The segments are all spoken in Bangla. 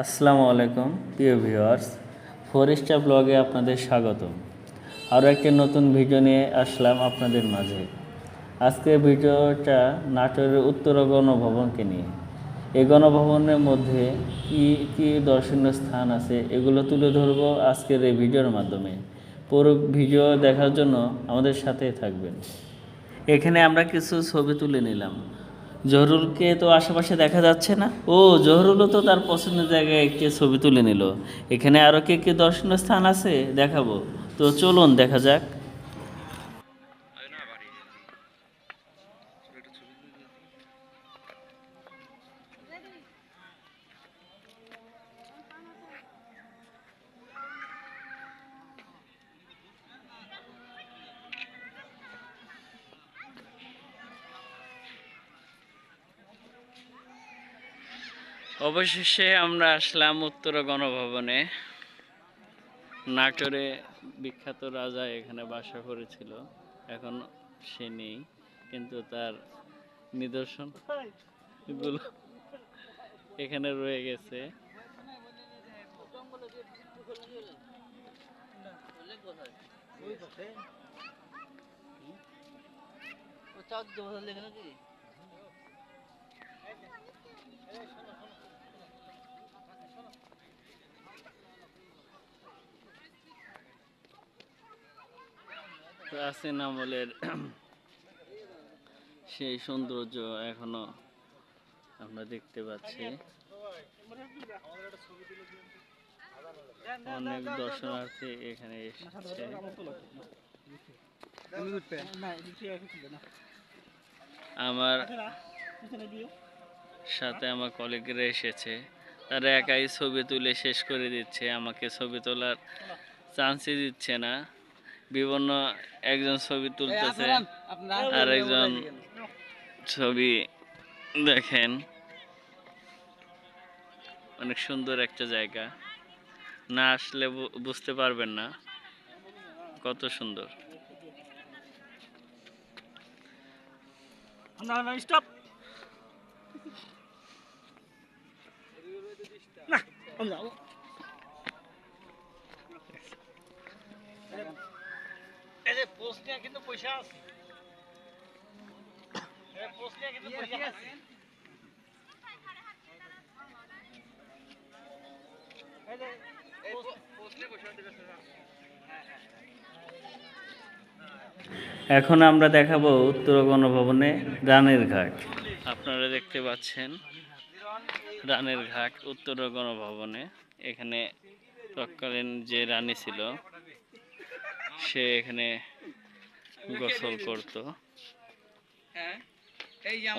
আসসালামু আলাইকুম প্রিয় ভিউয়ার্স, ফরেস্টার ব্লগে আপনাদের স্বাগতম। আরও একটি নতুন ভিডিও নিয়ে আসলাম আপনাদের মাঝে। আজকের ভিডিওটা নাটোরের উত্তরা গণভবনকে নিয়ে। এই গণভবনের মধ্যে কি কি দর্শনীয় স্থান আছে এগুলো তুলে ধরবো আজকের এই ভিডিওর মাধ্যমে। পুরো ভিডিও দেখার জন্য আমাদের সাথে থাকবেন। এখানে আমরা কিছু ছবি তুলে নিলাম। জহরুলকে তো আশেপাশে দেখা যাচ্ছে না। ও, জহরুলও তো তার পছন্দের জায়গায় একটি ছবি তুলে নিল। এখানে আরও কে কে দর্শনীয় স্থান আছে দেখাবো, তো চলুন দেখা যাক। অবশেষে আমরা আসলাম উত্তরা গণভবনে। নাটোরে বিখ্যাত রাজা এখানে বাসা করেছিল, এখন সে নেই, কিন্তু তার নিদর্শন গুলো এখানে রয়ে গেছে। প্রাচীন আমলের সেই সৌন্দর্য এখনো আমরা দেখতে পাচ্ছি। অনেক দর্শনার্থী এখানে এসেছে। আমার সাথে আমার কলিগরা এসেছে, তারা একাই ছবি তুলে শেষ করে দিচ্ছে, আমাকে ছবি তোলার চান্সই দিচ্ছে না। বিভিন্ন একজন ছবি তুলতেছে আর একজন ছবি দেখেন। অনেক সুন্দর একটা জায়গা, না আসলে বুঝতে পারবেন না কত সুন্দর। স্টপ না, পোস্ট নিয়ে কিন্তু পয়সা আছে, পোস্ট নিয়ে কিন্তু পয়সা আছে। এখন আমরা দেখাবো উত্তর গণভবনে রানের ঘাট। আপনারা দেখতে পাচ্ছেন রানের ঘাট উত্তর গণভবনে। এখানে তৎকালীন যে রানী ছিল সে এখানে গোসল করত।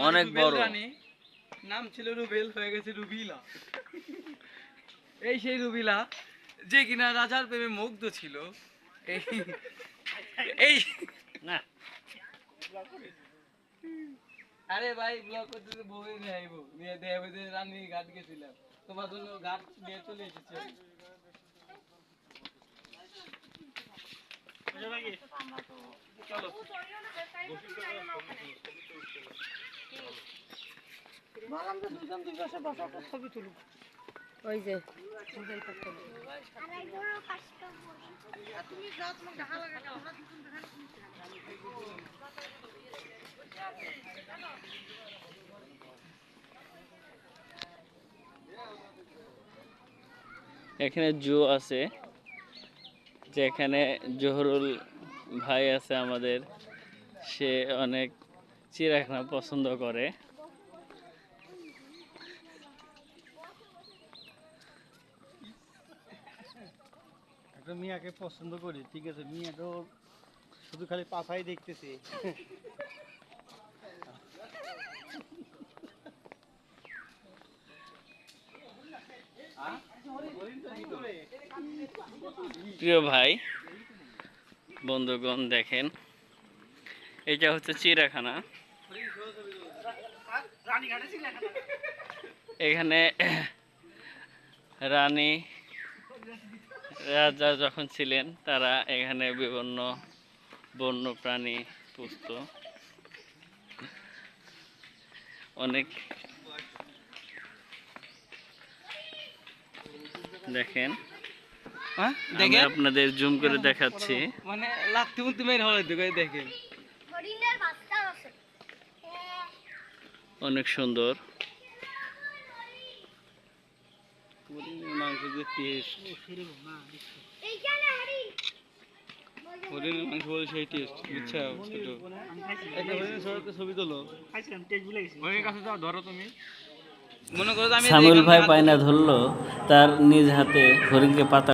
অনেক বড়, নাম ছিল রুবেল, হয়ে গেছে রুবিলা। এই সেই রুবিলা যে কিনা রাজার প্রেমে মুগ্ধ ছিল। এই না, আরে ভাই ব্লগ করতে বউই নিয়ে আইবো, নিয়ে দেবে যে রানী ঘাট গেছিলাম, তোমার জন্য ঘাট নিয়ে চলে এসেছে। চলো বললাম যে দুজন দুই পাশে বসা একটা ছবি তুলুক। ওই যে তুমি যাও, তোমার দেখা লাগে না, আমরা দুজন দেখা। এখানে জু আছে, যেখানে জহরুল ভাই আছে আমাদের, সে অনেক চিড়িয়াখানা পছন্দ করে। একটা মিয়াকে পছন্দ করি, ঠিক আছে, মিয়া তো শুধু খালি পাছাই দেখতেছি। প্রিয় ভাই বন্ধুগণ, দেখেন এটা হচ্ছে চিড়িয়াখানা। এখানে রানী রাজা যখন ছিলেন তারা এখানে বিভিন্ন বন্য প্রাণী পুষত। অনেক দেখেন হ্যাঁ আমি দেখেন আপনাদের জুম করে দেখাচ্ছি। মানে লাত্তি মুত্তি মেরে হলে তো দেখেন অনেক সুন্দর। হরিণের মাংস যে টেস্ট, হরিণের মাংস বলে সেই টেস্ট, বুঝছো? ছোট একটা হরিণের ছবিতে ছবি তোলো, হরিণের কাছে যাও, ধরো তুমি। মনে করো যে আমি সামিউল ভাই পায়না ধরলো, তার নিজ হাতে হরিণকে পাতা